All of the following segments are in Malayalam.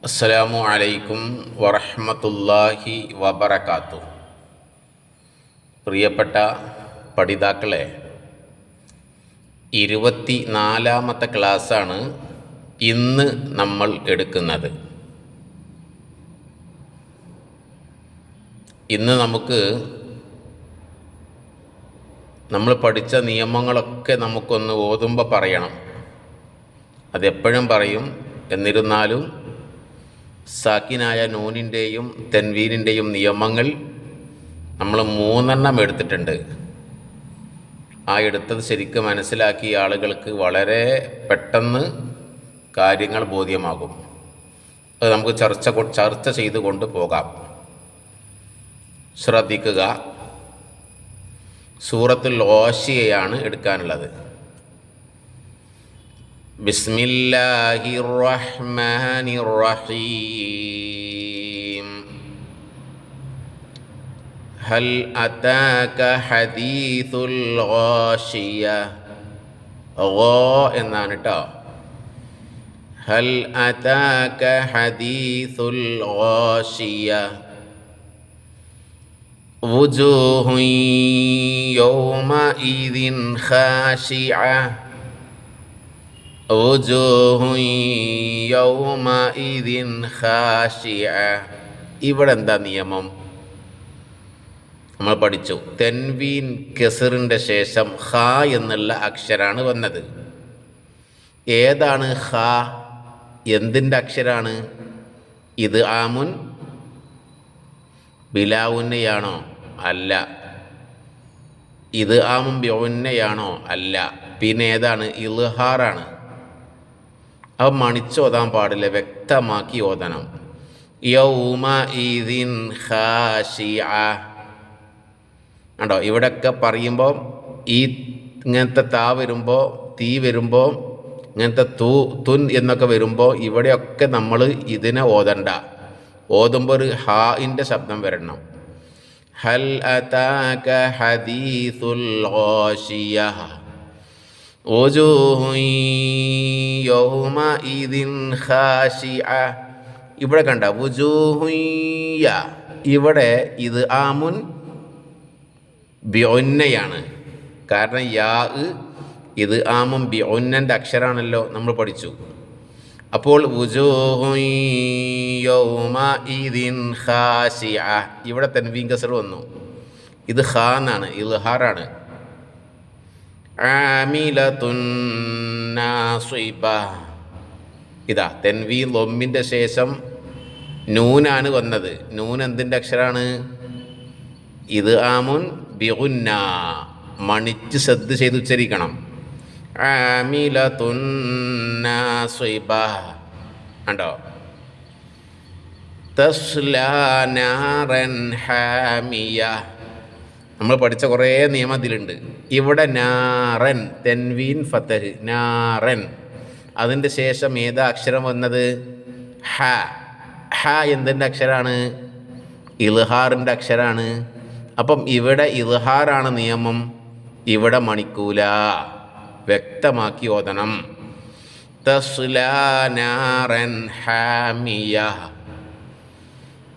അസ്സലാമു അലൈക്കും വറഹ്മത്തുള്ളാഹി വബറകാതുഹു. പ്രിയപ്പെട്ട പഠിതാക്കളെ, 24ാമത്തെ ക്ലാസ്സാണ് ഇന്ന് നമ്മൾ എടുക്കുന്നത്. ഇന്ന് നമ്മൾ പഠിച്ച നിയമങ്ങളൊക്കെ നമുക്കൊന്ന് ഓതുമ്പോൾ പറയണം. അതെപ്പോഴും പറയും. എന്നിരുന്നാലും സാക്കിനായ നൂനിൻ്റെയും തെൻവീനിൻ്റെയും നിയമങ്ങൾ നമ്മൾ 3 എടുത്തിട്ടുണ്ട്. ആ എടുത്തത് ശരിക്കും മനസ്സിലാക്കിയ ആളുകൾക്ക് വളരെ പെട്ടെന്ന് കാര്യങ്ങൾ ബോധ്യമാകും. അത് നമുക്ക് ചർച്ച ചെയ്തുകൊണ്ട് പോകാം. ശ്രദ്ധിക്കുക. സൂറത്തുൽ ഗാശിയയാണ് എടുക്കാനുള്ളത്. ബിസ്മില്ലാഹിർ റഹ്മാനിർ റഹീം. ഹൽ അതാക ഹദീസുൽ ഗാശിയ. എന്നാണ് കേട്ടോ. ഹൽ അതാക ഹദീസുൽ ഗാശിയ. വുജൂഹുൻ യൗമഇദിൻ ഖാശിഅ. വുജൂഹുൻ യൗമഇദിൻ ഖാശിഅ. ഇവിടെ എന്താ നിയമം? നമ്മൾ പഠിച്ചു. തെൻവീൻ കെസറിൻ്റെ ശേഷം ഖ എന്നുള്ള അക്ഷരാണ് വന്നത്. ഏതാണ് ഖ? എന്തിൻ്റെ അക്ഷരാണ്? ഇത് ആമുൻ ബിലാവുന്നയാണോ? അല്ല. ഇത് ആമുൻ ബിഉന്നയാണോ? അല്ല. പിന്നെ ഏതാണ്? ഇൽഹാറാണ്. അത് മണിച്ചോതാൻ പാടില്ല, വ്യക്തമാക്കി ഓതണം. യൗമഇദിൻ ഖാശിഅ. കണ്ടോ, ഇവിടെയൊക്കെ പറയുമ്പോൾ ഈ ഇങ്ങനത്തെ താ വരുമ്പോൾ, തീ വരുമ്പോൾ, ഇങ്ങനത്തെ തുൻ എന്നൊക്കെ വരുമ്പോൾ ഇവിടെയൊക്കെ നമ്മൾ ഇതിനെ ഓതണ്ട. ഓതുമ്പോൾ ഒരു ഹാഇൻ്റെ ശബ്ദം വരണം. ഹൽ അതാക ഹദീസുൽ ഗാശിയ. വുജൂഹുൻ യൗമഇദിൻ ഖാശിഅ. ഇവിടെ കണ്ട വുജൂഹുൻ. ഇവിടെ ഇത് ആമുൻ ബിഉന്നയാണ്. കാരണം യാ ഇത് ആമുൻ ബിഉന്നൻ്റെ അക്ഷരാണല്ലോ, നമ്മൾ പഠിച്ചു. അപ്പോൾ വുജൂഹുൻ യൗമഇദിൻ ഖാശിഅ. ഇവിടെ തൻവീൻ കസ്ർ വന്നു. ഇത് ഖ എന്നാണ്, ഇൽഹാറാണ്. ആമിലത്തുൻ നാസിബ. ഇതാ തൻവീൻ ലൊമ്മിൻ്റെ ശേഷം നൂനാണ് വന്നത്. നൂൻ എന്തിൻ്റെ അക്ഷരാണ്? ഇത് ആമുൻ ബിഗുന്ന. മണിച്ച് ശ്രദ്ധ ചെയ്ത് ഉച്ചരിക്കണം. ആമിലത്തുൻ നാസിബ. കണ്ടോ? തസ്ലാ നാറൻ ഹാമിയ. നമ്മൾ പഠിച്ച കുറേ നിയമത്തിലുണ്ട്. ഇവിടെ നാറൻ, തെൻവീൻ ഫതഹ്, നാറൻ. അതിൻ്റെ ശേഷം ഏതാ അക്ഷരം വന്നത്? ഹ. ഹ എന്തിൻ്റെ അക്ഷരാണ്? ഇൽഹാറിൻ്റെ അക്ഷരാണ്. അപ്പം ഇവിടെ ഇൽഹാറാണ് നിയമം. ഇവിടെ മണിക്കൂല, വ്യക്തമാക്കി ഓതണം. തസ്ലാ നാറൻ ഹാമിയ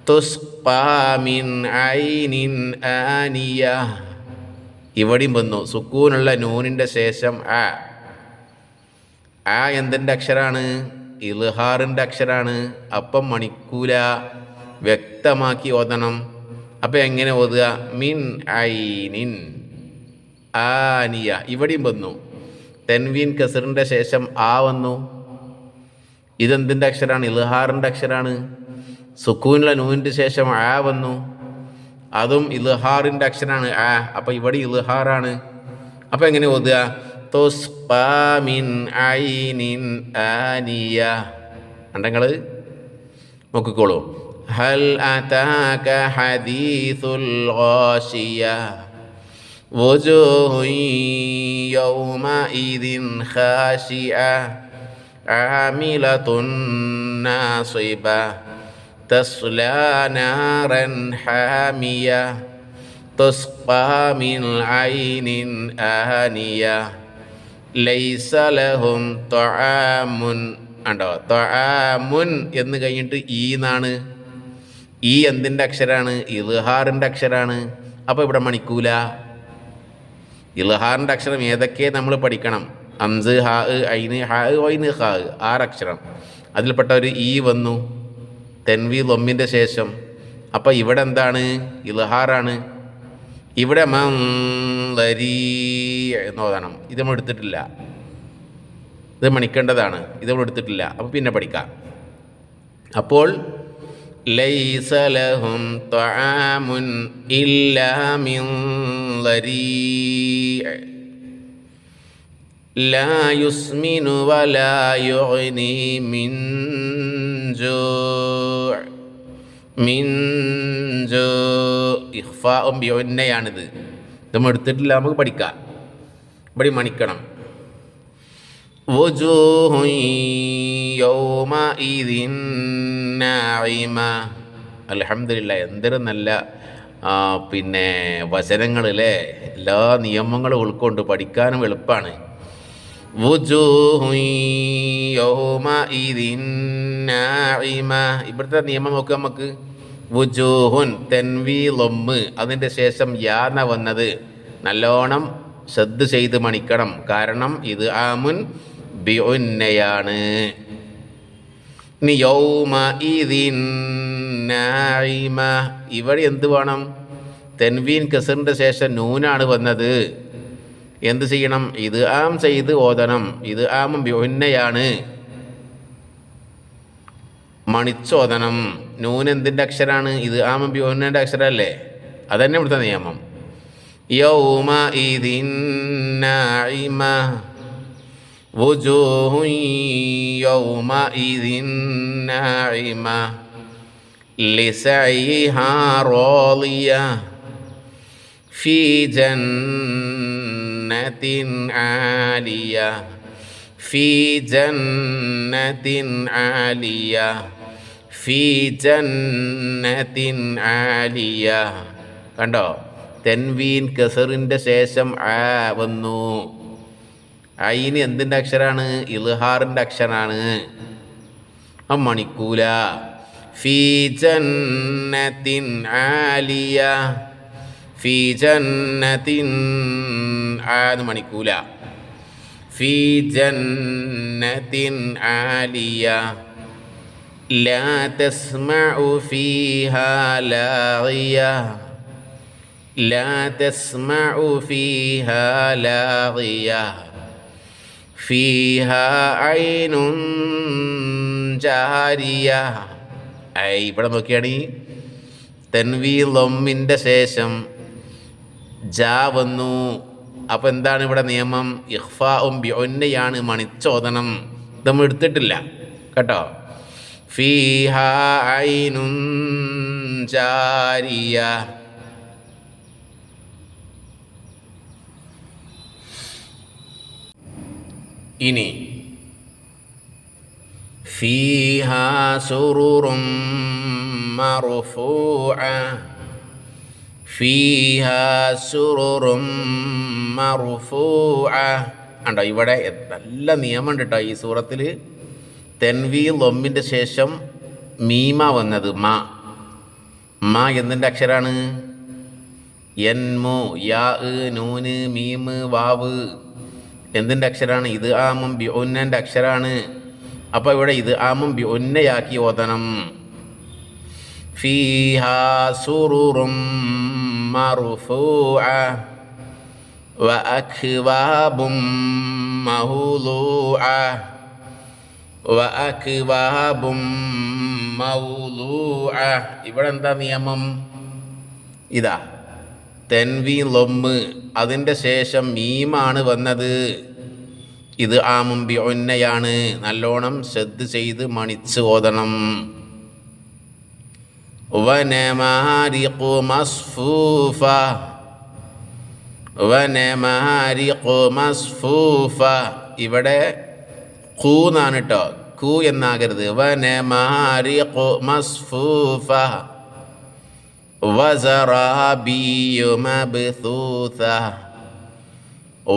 തുസ്ഖാ മിൻ ഐനിൻ ആനിയ. ഇവിടെയും വന്നു സുക്കൂനുള്ള നൂനിൻ്റെ ശേഷം ആ. ആ എന്തിൻ്റെ അക്ഷരാണ്? ഇൽഹാറിൻ്റെ അക്ഷരാണ്. അപ്പം മണിക്കൂല, വ്യക്തമാക്കി ഓതണം. അപ്പം എങ്ങനെ ഓതുക? മിൻ ഐനിൻ ആനിയ. ഇവിടെയും വന്നു തെൻവീൻ കസറിൻ്റെ ശേഷം ആ വന്നു. ഇതെന്തിൻ്റെ അക്ഷരാണ്? ഇൽഹാറിൻ്റെ അക്ഷരാണ്. സുക്കൂനുള്ള നൂനിൻ്റെ ശേഷം ആ വന്നു. അതും ഇൽഹാറിൻ്റെ അക്ഷരാണ് ആ. അപ്പം ഇവിടെ ഇൽഹാറാണ്. അപ്പം എങ്ങനെ ഓതുക? തുസ്ഖാ മിൻ ഐനിൻ ആനിയ. കണ്ടങ്ങൾ നോക്കിക്കോളൂ. ഹൽ അതാക ഹദീസുൽ ഗാശിയ. വുജൂഹുൻ യൗമഇദിൻ ഖാശിഅ. ആമിലത്തുൻ നാസിബ. തസ്ലാ നാറൻ ഹാമിയ തുസ്ഖാ മിൻ ഐനിൻ ആനിയ. ലൈസ ലഹും തആമുൻ ഉണ്ടോ? ത്വആമുൻ എന്ന് കഴിഞ്ഞിട്ട് ഈ എന്നാണ്. ഈ എന്തിൻ്റെ അക്ഷരാണ്? ഇൽഹാറിൻ്റെ അക്ഷരാണ്. അപ്പോൾ ഇവിടെ മണിക്കൂല. ഇൽഹാറിൻ്റെ അക്ഷരം ഏതൊക്കെ നമ്മൾ പഠിക്കണം? അംസ്, ഹാ, ഐന്, ഹാ, ഒയ്ന്, ഹാ, 6 അക്ഷരം. അതിൽപ്പെട്ട ഒരു ഈ വന്നു തെൻവീൻ ലൊമ്മിൻ്റെ ശേഷം. അപ്പോൾ ഇവിടെ എന്താണ്? ഇൽഹാറാണ്. ഇവിടെ മൻദരി എന്നോദണം. ഇത് നമ്മൾ എടുത്തിട്ടില്ല, ഇത് മണിക്കേണ്ടതാണ്. ഇത് നമ്മൾ എടുത്തിട്ടില്ല. അപ്പോൾ പിന്നെ പഠിക്കാം. അപ്പോൾ ലൈസ ലഹും ത്വആമുൻ ഇല്ലാ മിൻ ദരീഅ് ലാ യുസ്മിനു വലാ യുഗ്നി മിൻ ജൂഅ്. മിൻ ജൂഅ് ഇഖ്ഫാഉം ബിഉന്നയാണിത്. നമ്മൾ എടുത്തിട്ടില്ല, നമുക്ക് പഠിക്കാം. ഇവിടെ മണിക്കണം. വുജൂഹു യൗമഇദിൻ നാഇമ. അൽഹംദുലില്ലാഹ്, എന്തൊരു നല്ല പിന്നെ വചനങ്ങളിലെ എല്ലാ നിയമങ്ങളും ഉൾക്കൊണ്ട് പഠിക്കാനും എളുപ്പമാണ്. വുജൂഹു യൗമഇദിൻ നാഇമ. ഇവിടുത്തെ നിയമം നോക്കുക നമുക്ക്. വുജൂഹുൻ തെൻവീലൊമ്മ്, അതിൻ്റെ ശേഷം യാന വന്നത് നല്ലോണം ശ്രദ്ധ ചെയ്ത് മണിക്കണം. കാരണം ഇത് ആമുൻ ബിഉന്നയാണ്. ഇനി യൗമഇദിൻ നാഇമ, ഇവിടെ എന്ത് വേണം? തെൻവീൻ കസറിൻ്റെ ശേഷം നൂനാണ് വന്നത്. എന്ത് ചെയ്യണം? ഇത് ആം ചെയ്ത് ഓതണം. ഇത് ആമും ബിഉന്നയാണ്, മണിച്ചോദനം. നൂൻ എന്തിൻ്റെ അക്ഷരാണ്? ഇത് ആമും ബിഉന്നയുടെ അക്ഷരമല്ലേ? അതന്നെ ഇവിടുത്തെ നിയമം. യൗമഇദിൻ നാഇമ വുജൂഹു യൗമഇദിൻ നാഇമ ലിസഇഹാ റാളിയ ഫീ ജന്നത്തിൻ ആലിയ ഫീ ജന്നത്തിൻ ആലിയ ഫീ ജന്നത്തിൻ ആലിയ. കണ്ടോ? തെൻവീൻ കസറിൻ്റെ ശേഷം ആ വന്നു. ഐന് എന്തിൻ്റെ അക്ഷരാണ്? ഇൽഹാറിൻ്റെ അക്ഷരാണ്. മണിക്കൂല. ഫീ ജന്നത്തിൻ ആലിയ ഫീ ജന്നത്തിൻ ആന്ന് മണിക്കൂല. ഫീ ജന്നത്തിൻ ആലിയ ലാ തസ്മഉ ഫീഹാ ലാഗിയ ലാ തസ്മഉ ഫീഹാ ലാഗിയ ഫീഹാ ഐനുൻ ജാരിയ. ഇവിടെ നോക്കിയാണ് തൻവീൻ ലൊമ്മിൻ്റെ ശേഷം ജാ വന്നു. അപ്പോൾ എന്താണ് ഇവിടെ നിയമം? ഇഖ്ഫാഉം ബിഉന്നയാണ്, മണിച്ചോദനം. ഇത് നമ്മൾ എടുത്തിട്ടില്ല കേട്ടോ. ഫീഹാ ഐനുൻ ജാരിയ. ഇനി ഫീഹാ സുറുറും മർഫൂഅ ഫീഹാ സുറുറും മർഫൂഅ. ഉണ്ടോ? ഇവിടെ നല്ല നിയമമുണ്ട് കേട്ടോ ഈ സൂറത്തിൽ. തെൻവീൻ ലൊമ്മിൻ്റെ ശേഷം മീമ വന്നത്. മാ എന്തിൻ്റെ അക്ഷരാണ്? യൻമു. യാ, നൂന്, മീമ്, വാവ് എന്തിൻ്റെ അക്ഷരാണ്? ഇത് ആമും ബിഉന്നൻ്റെ അക്ഷരാണ്. അപ്പോൾ ഇവിടെ ഇത് ആമും ബിഉന്നയാക്കി ഓതണം. ഫീഹാ സുറുറും മർഫൂഅ വഅക്വാബും മൗളൂഅ വഅക്വാബും മൗളൂഅ. ഇവിടെ എന്താ നിയമം? ഇതാ തെൻവീൻ ലൊമ്മ്, അതിൻ്റെ ശേഷം മീമാണ് വന്നത്. ഇത് ആമും ബിഉന്നയാണ്. നല്ലോണം ശ്രദ്ധ ചെയ്ത് മണിച്ച് ഓതണം. വനമാരിഖു മസ്ഫൂഫ വനമാരിഖു മസ്ഫൂഫ. ഇവിടെ ഖൂന്നാണ് കേട്ടോ, ഖൂ എന്നാകരുത്. വനമാരിഖു മസ്ഫൂഫ വസറാബിയ്യു മബ്സൂസ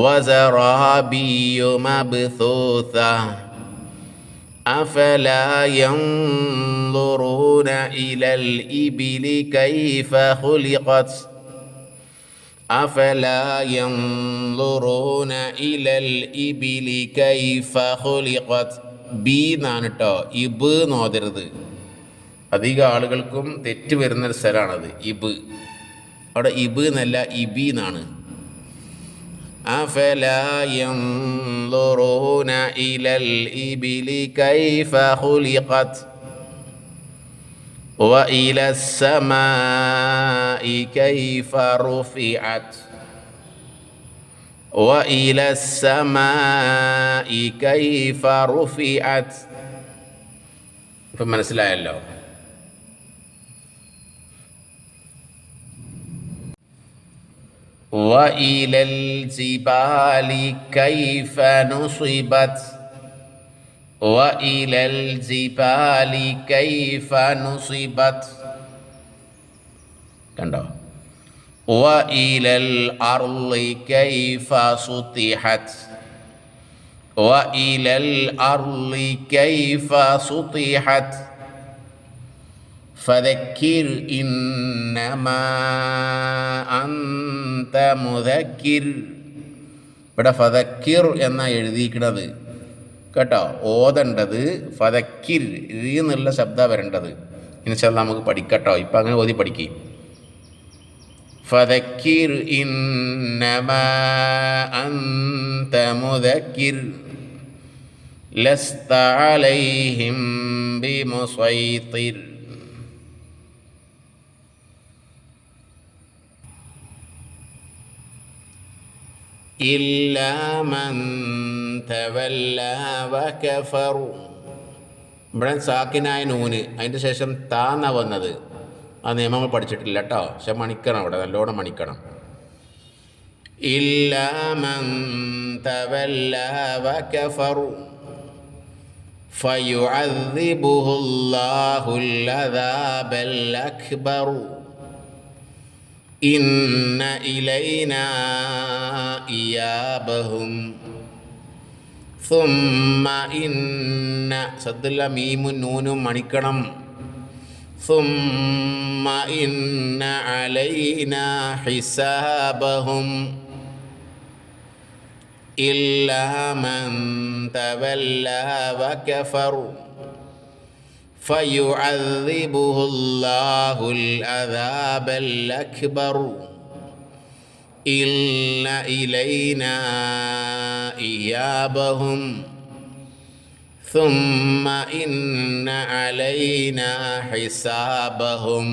വസറാബിയ്യു മബ്സൂസ. أفلا ينظرون إلى الإبل كيف خلقت أفلا ينظرون إلى الإبل كيف خلقت ബി എന്നാണ് കേട്ടോ, ഇബ് എന്ന് ഓതരുത്. അധികം ആളുകൾക്കും തെറ്റ് വരുന്നൊരു സ്ഥലമാണത്, ഇബ്. അവിടെ ഇബ് എന്നല്ല, ഇബി എന്നാണ്. أفلا ينظرون إلى الإبل كيف خلقت وإلى السماء كيف رفعت وإلى السماء كيف رفعت. ഇപ്പം മനസ്സിലായല്ലോ. وإلى الجبال كيف نصبت وإلى الجبال كيف نصبت. കണ്ടോ? وإلى الأرض كيف سطحت وإلى الأرض كيف سطحت. فذكر إنما أنت مذكر. ഇവിടെ ഫദക്കിർ എന്നാ എഴുതിയിരിക്കുന്നത് കേട്ടോ. ഓതേണ്ടത് ഫദക്കിർ എന്നുള്ള ശബ്ദം വരേണ്ടത്. ഇൻഷാ അല്ലാഹ് നമുക്ക് പഠിക്കട്ടോ. ഇപ്പം അങ്ങനെ ഓതി പഠിക്കും. ഫദക്കിർ ഇന്നമാ അൻത മുദക്കിർ ലസ്ത അലൈഹിം ബിമുസൈത്തിർ. إلا من تولى وكفر. ഇവിടെ സാക്കിനായ നൂന്, അതിൻ്റെ ശേഷം താന്ന വന്നത്. ആ നിയമങ്ങൾ പഠിച്ചിട്ടില്ല കേട്ടോ, പക്ഷെ മണിക്കണം, അവിടെ നല്ലോണം മണിക്കണം. إلا من تولى وكفر فيعذبه الله العذاب الأكبر. إن إلينا إيابهم ثم إن സദ്ദുള്ള മീമും നൂനും മണിക്കണം. ثم إن علينا حسابهم إلا من تولى وكفر فيعذبه الله العذاب الأكبر. إن إلينا إيابهم ثم إن علينا حسابهم.